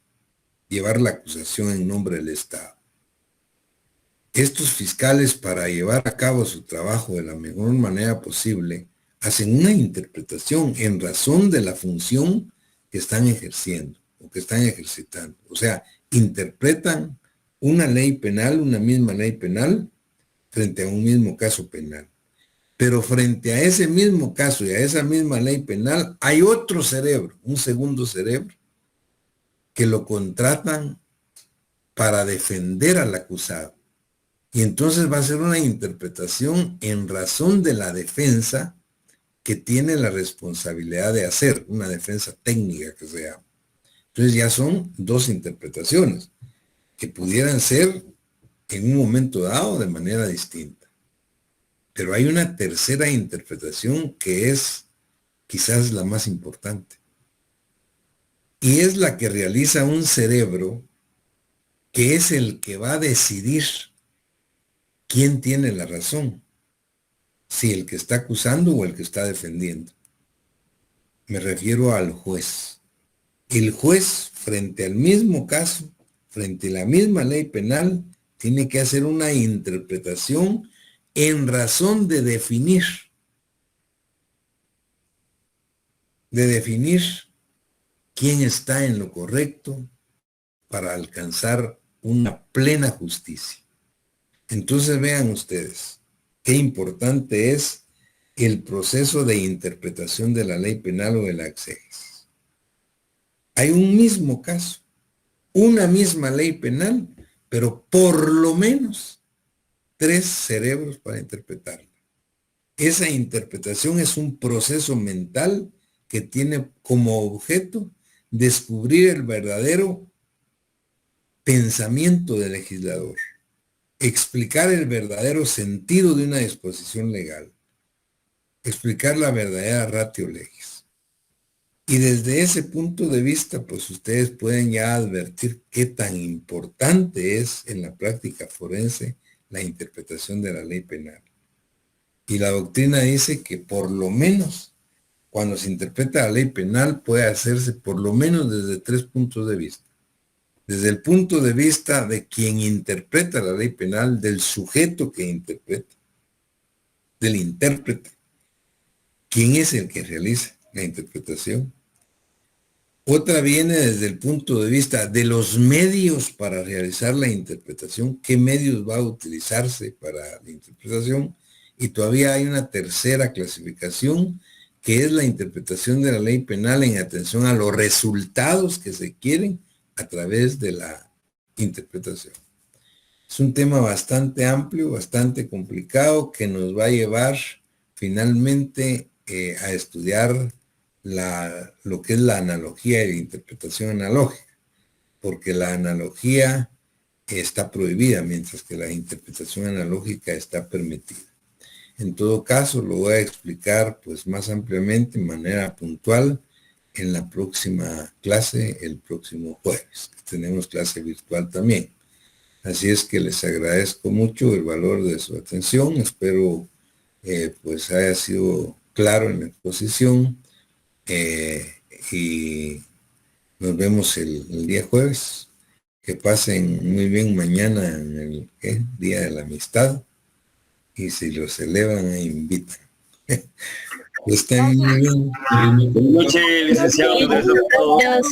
llevar la acusación en nombre del Estado. Estos fiscales, para llevar a cabo su trabajo de la mejor manera posible, hacen una interpretación en razón de la función que están ejerciendo o que están ejercitando. O sea, interpretan una ley penal, una misma ley penal, frente a un mismo caso penal. Pero frente a ese mismo caso y a esa misma ley penal, hay otro cerebro, un segundo cerebro, que lo contratan para defender al acusado. Y entonces va a ser una interpretación en razón de la defensa que tiene la responsabilidad de hacer, una defensa técnica que se llama. Entonces ya son 2 interpretaciones que pudieran ser en un momento dado de manera distinta. Pero hay una tercera interpretación que es quizás la más importante. Y es la que realiza un cerebro que es el que va a decidir quién tiene la razón, si el que está acusando o el que está defendiendo. Me refiero al juez. El juez, frente al mismo caso, frente a la misma ley penal, tiene que hacer una interpretación en razón de definir quién está en lo correcto para alcanzar una plena justicia. Entonces vean ustedes qué importante es el proceso de interpretación de la ley penal o de la exégesis. Hay un mismo caso, una misma ley penal, pero por lo menos 3 cerebros para interpretarla. Esa interpretación es un proceso mental que tiene como objeto descubrir el verdadero pensamiento del legislador, explicar el verdadero sentido de una disposición legal, explicar la verdadera ratio legis. Y desde ese punto de vista, pues ustedes pueden ya advertir qué tan importante es en la práctica forense la interpretación de la ley penal. Y la doctrina dice que por lo menos, cuando se interpreta la ley penal, puede hacerse por lo menos desde 3 puntos de vista. Desde el punto de vista de quien interpreta la ley penal, del sujeto que interpreta, del intérprete, quién es el que realiza la interpretación. Otra viene desde el punto de vista de los medios para realizar la interpretación, qué medios va a utilizarse para la interpretación. Y todavía hay una tercera clasificación, que es la interpretación de la ley penal en atención a los resultados que se quieren a través de la interpretación. Es un tema bastante amplio, bastante complicado, que nos va a llevar finalmente a estudiar lo que es la analogía y la interpretación analógica, porque la analogía está prohibida, mientras que la interpretación analógica está permitida. En todo caso, lo voy a explicar pues más ampliamente, de manera puntual, en la próxima clase, el próximo jueves. Tenemos clase virtual también. Así es que les agradezco mucho el valor de su atención. Espero pues haya sido claro en la exposición. Y nos vemos el día jueves. Que pasen muy bien mañana en el Día de la Amistad. Y si lo celebran, invitan. Que estén muy bien. Buenas noches, licenciado. Adiós.